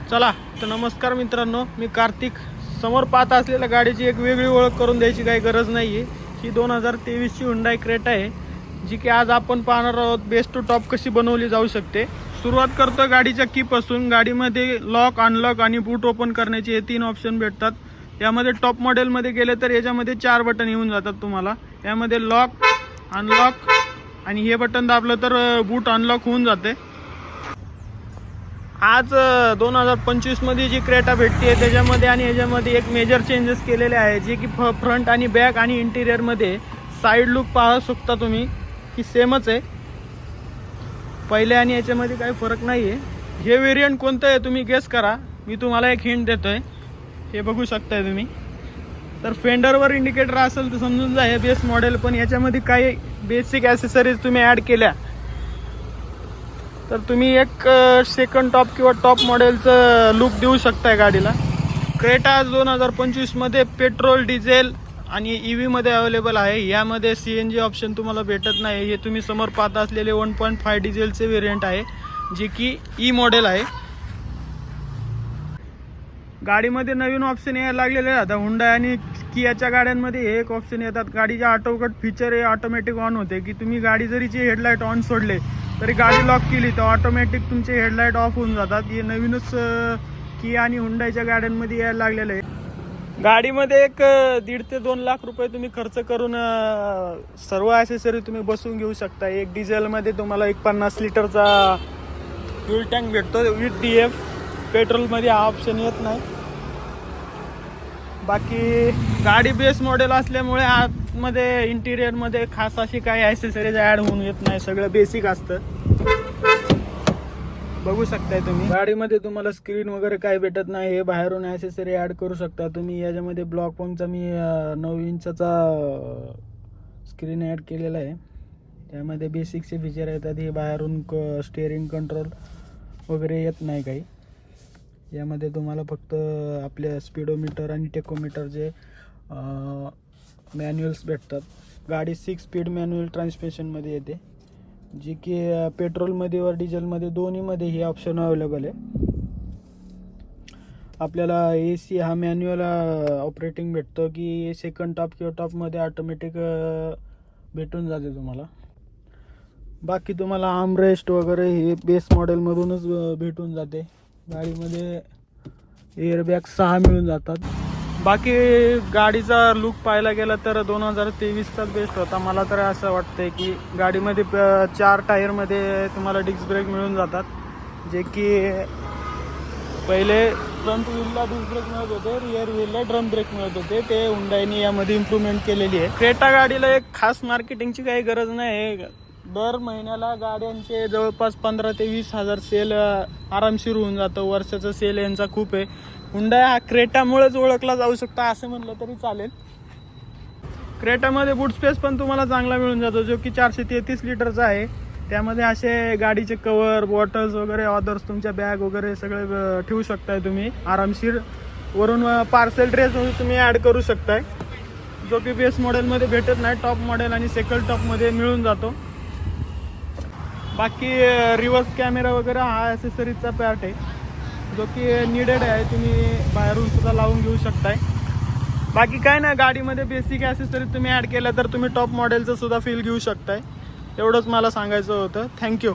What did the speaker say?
चला तर नमस्कार मित्रांनो, मी कार्तिक. समोर पाहत असलेल्या गाडीची एक वेगळी ओळख करून द्यायची काही गरज नाही आहे. ही 2023 ची हुंडाई क्रेटा आहे, जी की आज आपण पाहणार आहोत बेस्ट टू टॉप कशी बनवली जाऊ शकते. सुरुवात करतो गाडीच्या कीपासून. गाडीमध्ये लॉक, अनलॉक आणि बूट ओपन करण्याचे हे 3 ऑप्शन भेटतात. यामध्ये टॉप मॉडेलमध्ये गेले तर याच्यामध्ये 4 बटन येऊन जातात तुम्हाला. यामध्ये लॉक, अनलॉक आणि हे बटन दाबलं तर बूट अनलॉक होऊन जाते. आज 2025 मध्ये जी क्रेटा भेटते त्याच्यामध्ये आणि याच्यामध्ये एक मेजर चेंजेस केलेले आहे, जे की फ्रंट आणि बॅक आणि इंटिरियरमध्ये साईड लुक पाहू शकता तुम्ही की सेमच आहे. पहिले आणि याच्यामध्ये काही फरक नाही आहे. हे व्हेरियंट कोणतं आहे तुम्ही गेस करा. मी तुम्हाला एक हिंट देतोय, हे बघू शकताय तुम्ही. तर फेंडरवर इंडिकेटर असेल तर समजून जा हे बेस मॉडेल. पण याच्यामध्ये काही बेसिक ॲसेसरीज तुम्ही ॲड केल्या तर तुम्ही एक सेकंड टॉप किंवा टॉप मॉडेलचं लुक देऊ शकताय गाडीला. क्रेटा आज 2025 मध्ये पेट्रोल, डिझेल आणि EV मध्ये अवेलेबल आहे. यामध्ये CNG ऑप्शन तुम्हाला भेटत नाही. हे तुम्ही समोर पाहत असलेले 1.5 डिझेलचे व्हेरियंट आहे, जे की ई मॉडेल आहे. गाडीमध्ये नवीन ऑप्शन यायला लागलेले आहेत. आता हुंडाई आणि कियाच्या गाड्यांमध्ये हे एक ऑप्शन येतात. गाडीच्या ऑटोकट फीचर हे ऑटोमॅटिक ऑन होते, की तुम्ही गाडी जरीचे हेडलाईट ऑन सोडले तरी गाडी लॉक केली तर ऑटोमॅटिक तुमचे हेडलाईट ऑफ होऊन जातात. हे नवीनच किया आणि हुंडाईच्या गाड्यांमध्ये यायला लागलेलं आहे. गाडीमध्ये एक 1.5 ते 2 लाख रुपये तुम्ही खर्च करून सर्व ॲसेसरी तुम्ही बसवून घेऊ शकता. एक डिझेलमध्ये तुम्हाला एक 50 लिटरचा फ्यूल टँक भेटतो विथ DF. पेट्रोलमध्ये हा ऑप्शन येत नाही. बाकी गाडी बेस मॉडेल असल्यामुळे आतमध्ये इंटिरियरमध्ये खास अशी काही ॲसेसरीज ॲड होऊन येत नाही. सगळं बेसिक असतं. बघू शकताय तुम्ही. गाडीमध्ये तुम्हाला स्क्रीन वगैरे काही भेटत नाही. हे बाहेरून ॲसेसरी ॲड करू शकता तुम्ही. याच्यामध्ये ब्लॉक पॉईंटचा मी 9 इंचाचा स्क्रीन ॲड केलेला आहे. त्यामध्ये बेसिकचे फीचर येतात. हे बाहेरून स्टेअरिंग कंट्रोल वगैरे येत नाही काही. यामध्ये तुम्हाला फक्त आपल्या स्पीडोमीटर आणि टेकोमीटर जे मॅन्युअल्स भेटतात. गाडी 6 स्पीड मॅन्युअल ट्रान्समिशनमध्ये येते, जी की पेट्रोलमध्ये व डिझेलमध्ये दोन्हीमध्ये हे ऑप्शन अवेलेबल आहे. आपल्याला AC हा मॅन्युअल ऑपरेटिंग भेटतो, की सेकंड टॉप किंवा टॉपमध्ये ऑटोमॅटिक भेटून जाते तुम्हाला. बाकी तुम्हाला आर्मरेस्ट वगैरे हे बेस मॉडेलमधूनच भेटून जाते. गाडीमध्ये एअरबॅग 6 मिळून जातात. बाकी गाडीचा लुक पाहायला गेला तर 2023चाच बेस्ट होता. मला तर असं वाटतंय की गाडीमध्ये 4 टायरमध्ये तुम्हाला डिस्क ब्रेक मिळून जातात, जे की पहिले फ्रंट व्हीलला डिस्क ब्रेक मिळत होते, रिअर व्हीलला ड्रम ब्रेक मिळत होते. ते हुंडाईने यामध्ये इम्प्रूव्हमेंट केलेली आहे. क्रेटा गाडीला एक खास मार्केटिंगची काही गरज नाही. दर महिन्याला गाड्यांचे जवळपास 15 ते 20 हजार सेल आरामशीर होऊन जातं. वर्षाचा सेल यांचा खूप आहे. हुंडाई हा क्रेटामुळेच ओळखला जाऊ शकतो असं म्हणलं तरी चालेल. क्रेटामध्ये बूट स्पेस पण तुम्हाला चांगला मिळून जातो, जो की 433 लिटरचा आहे. त्यामध्ये असे गाडीचे कवर, बॉटल्स वगैरे, ऑदर्स तुमच्या बॅग वगैरे सगळे ठेवू शकताय तुम्ही आरामशीर. वरून पार्सल ट्रेसमध्ये तुम्ही ॲड करू शकताय, जो की बेस मॉडेलमध्ये भेटत नाही. टॉप मॉडेल आणि सेकंड टॉपमध्ये मिळून जातो. बाकी रिव्हर्स कॅमेरा वगैरे हा ॲसेसरीजचा पार्ट आहे, जो की निडेड आहे. तुम्ही बाहेरून सुद्धा लावून घेऊ शकताय. बाकी काय ना, गाडीमध्ये बेसिक ॲसेसरीज तुम्ही ॲड केलं तर तुम्ही टॉप मॉडेलचं सुद्धा फील घेऊ शकताय. एवढंच मला सांगायचं होतं. थँक्यू.